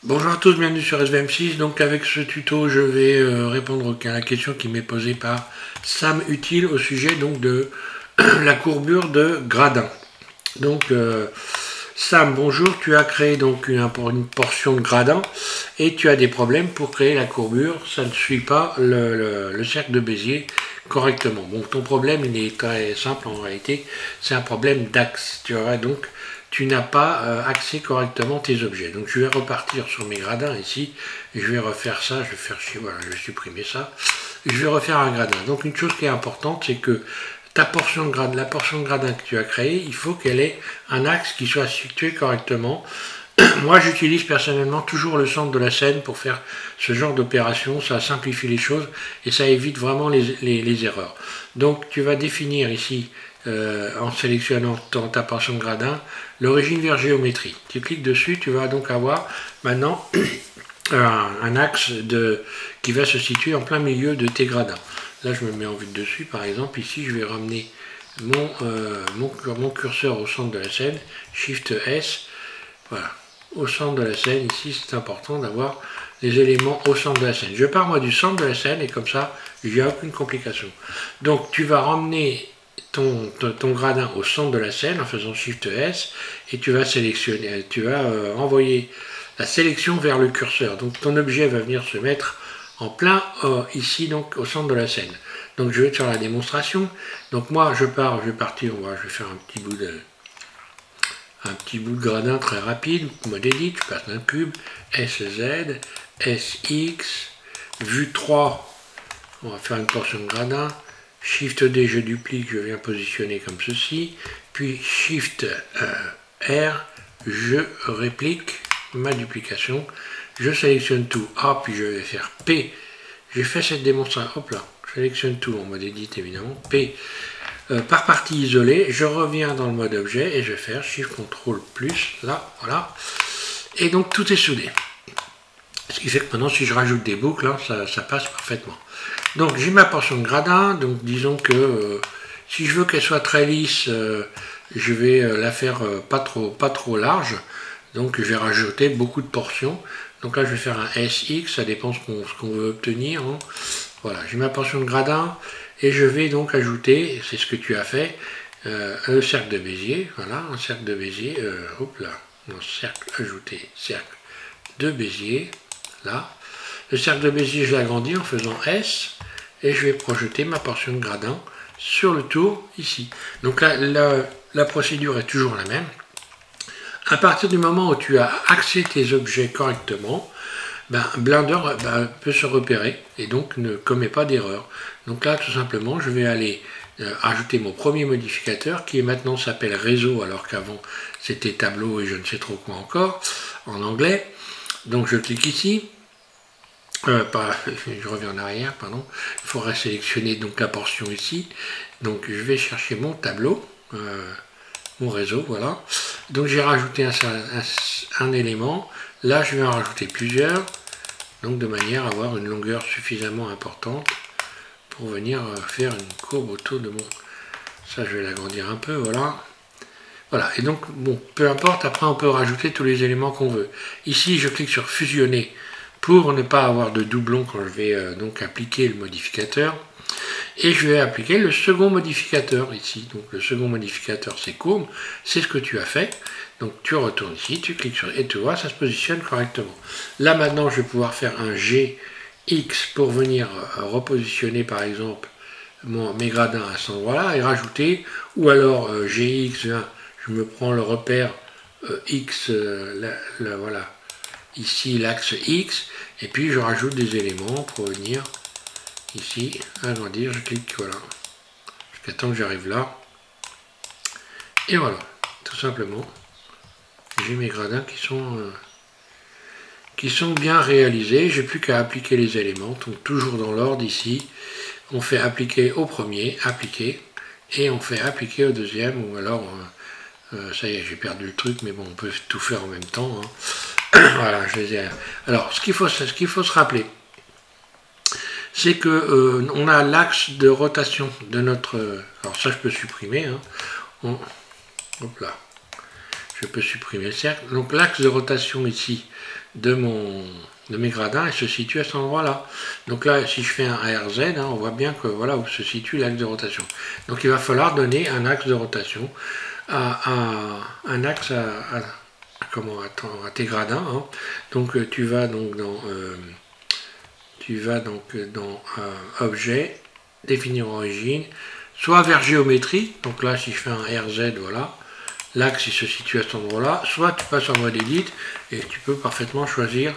Bonjour à tous, bienvenue sur SVM6. Donc avec ce tuto, je vais répondre à la question qui m'est posée par Sam Utile au sujet donc de la courbure de gradin. Donc Sam, bonjour, tu as créé donc une portion de gradin et tu as des problèmes pour créer la courbure. Ça ne suit pas le cercle de Bézier correctement. Bon, ton problème il est très simple en réalité, c'est un problème d'axe. Tu n'as pas axé correctement tes objets. Donc je vais repartir sur mes gradins ici, et je vais refaire ça, je vais faire chier, voilà, je vais supprimer ça, et je vais refaire un gradin. Donc une chose qui est importante, c'est que la portion de gradin que tu as créée, il faut qu'elle ait un axe qui soit situé correctement. Moi, j'utilise personnellement toujours le centre de la scène pour faire ce genre d'opération. Ça simplifie les choses et ça évite vraiment les erreurs. Donc, tu vas définir ici, en sélectionnant ta portion de gradin, l'origine vers géométrie. Tu cliques dessus, tu vas donc avoir maintenant un axe qui va se situer en plein milieu de tes gradins. Là, je me mets en vue de dessus, par exemple. Ici, je vais ramener mon curseur au centre de la scène, Shift S, voilà, au centre de la scène. Ici, c'est important d'avoir les éléments au centre de la scène. Je pars moi du centre de la scène et comme ça, il n'y a aucune complication. Donc, tu vas ramener ton gradin au centre de la scène en faisant Shift S et tu vas sélectionner, tu vas envoyer la sélection vers le curseur. Donc, ton objet va venir se mettre en plein ici donc au centre de la scène. Donc je vais te faire la démonstration. Donc moi je vais partir, je vais faire un petit bout de gradin très rapide, mode edit, je passe d'un cube, SZ, SX, vue 3, on va faire une portion de gradin, Shift D je duplique, je viens positionner comme ceci, puis Shift R, je réplique ma duplication, je sélectionne tout A, puis je vais faire P. J'ai fait cette démonstration, hop là, je sélectionne tout en mode edit évidemment, P par partie isolée, je reviens dans le mode objet et je vais faire Shift Ctrl plus, là, voilà, et donc tout est soudé. Ce qui fait que maintenant si je rajoute des boucles, là, ça passe parfaitement. Donc j'ai ma portion de gradin, donc disons que si je veux qu'elle soit très lisse, je vais la faire pas trop large. Donc je vais rajouter beaucoup de portions. Donc là je vais faire un SX, ça dépend ce qu'on veut obtenir. Hein. Voilà, j'ai ma portion de gradin et je vais donc ajouter, c'est ce que tu as fait, un cercle de Bézier. Voilà, un cercle de Bézier. Hop là, non, cercle ajouté, cercle de Bézier. Là, le cercle de Bézier je l'agrandis en faisant S et je vais projeter ma portion de gradin sur le tour ici. Donc là, la procédure est toujours la même. À partir du moment où tu as axé tes objets correctement, Blender peut se repérer et donc ne commet pas d'erreur. Donc là, tout simplement, je vais aller ajouter mon premier modificateur qui maintenant s'appelle réseau alors qu'avant c'était tableau et je ne sais trop quoi encore en anglais. Donc je clique ici. Je reviens en arrière, pardon. Il faudra sélectionner donc la portion ici. Donc je vais chercher mon tableau. Mon réseau, voilà. Donc j'ai rajouté un élément. Là, je vais en rajouter plusieurs. Donc de manière à avoir une longueur suffisamment importante pour venir faire une courbe autour de mon... Ça, je vais l'agrandir un peu, voilà. Voilà, et donc, bon, peu importe, après on peut rajouter tous les éléments qu'on veut. Ici, je clique sur fusionner pour ne pas avoir de doublon quand je vais donc appliquer le modificateur. Et je vais appliquer le second modificateur ici. Donc le second modificateur c'est courbe, c'est ce que tu as fait. Donc tu retournes ici, tu cliques sur et tu vois, ça se positionne correctement. Là maintenant je vais pouvoir faire un GX pour venir repositionner par exemple mes gradins à cet endroit-là et rajouter, ou alors GX, je me prends le repère X, voilà, ici l'axe X, et puis je rajoute des éléments pour venir ici, agrandir, je clique, voilà, jusqu'à temps que j'arrive là, et voilà, tout simplement, j'ai mes gradins qui sont bien réalisés, j'ai plus qu'à appliquer les éléments, donc toujours dans l'ordre ici, on fait appliquer au premier, appliquer, et on fait appliquer au deuxième, ou alors, ça y est, j'ai perdu le truc, mais bon, on peut tout faire en même temps, hein. Voilà, je les ai... Alors, ce qu'il faut se rappeler, c'est que on a l'axe de rotation de notre... alors ça je peux supprimer, hein. Hop là. je peux supprimer le cercle. Donc l'axe de rotation ici de mes gradins, il se situe à cet endroit-là. Donc là, si je fais un RZ, hein, on voit bien que voilà où se situe l'axe de rotation. Donc il va falloir donner un axe de rotation un axe à tes gradins. Hein. Donc tu vas donc dans objet, définir origine, soit vers géométrie, donc là si je fais un RZ, voilà, l'axe il se situe à cet endroit-là, soit tu passes en mode edit et tu peux parfaitement choisir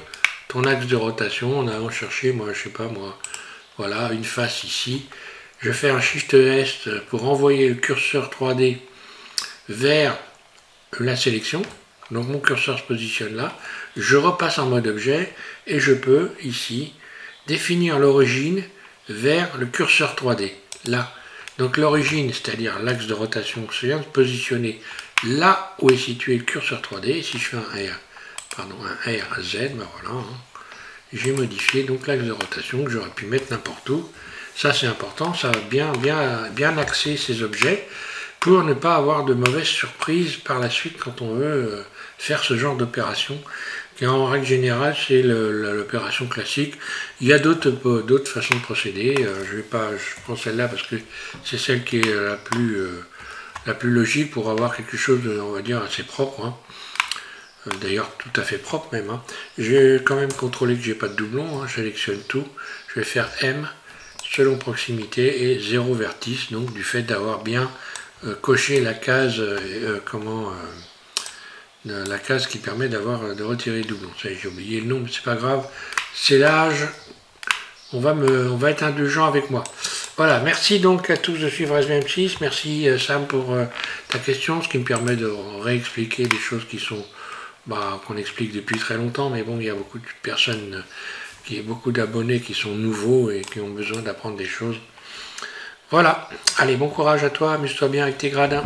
ton axe de rotation en allant chercher, moi je sais pas moi, voilà, une face ici. Je fais un Shift S pour envoyer le curseur 3D vers la sélection. Donc mon curseur se positionne là. Je repasse en mode objet et je peux ici définir l'origine vers le curseur 3D. Là. Donc l'origine, c'est-à-dire l'axe de rotation, se vient de positionner là où est situé le curseur 3D. Et si je fais un RZ, ben voilà, hein, j'ai modifié donc l'axe de rotation que j'aurais pu mettre n'importe où. Ça c'est important, ça va bien axer ces objets pour ne pas avoir de mauvaises surprises par la suite quand on veut faire ce genre d'opération. En règle générale, c'est l'opération classique. Il y a d'autres façons de procéder. Je prends celle-là parce que c'est celle qui est la plus logique pour avoir quelque chose de, on va dire, assez propre. Hein. D'ailleurs, tout à fait propre même. Hein. Je vais quand même contrôler que j'ai pas de doublon. Hein. Je sélectionne tout. Je vais faire M selon proximité et 0 vertice, donc du fait d'avoir bien coché la case la case qui permet de retirer le doublon. J'ai oublié le nom, mais c'est pas grave. C'est l'âge. On va être indulgent avec moi. Voilà, merci donc à tous de suivre SVM6. Merci Sam pour ta question, ce qui me permet de réexpliquer des choses qui sont qu'on explique depuis très longtemps, mais bon, il y a beaucoup de personnes, beaucoup d'abonnés qui sont nouveaux et qui ont besoin d'apprendre des choses. Voilà, allez, bon courage à toi, amuse-toi bien avec tes gradins.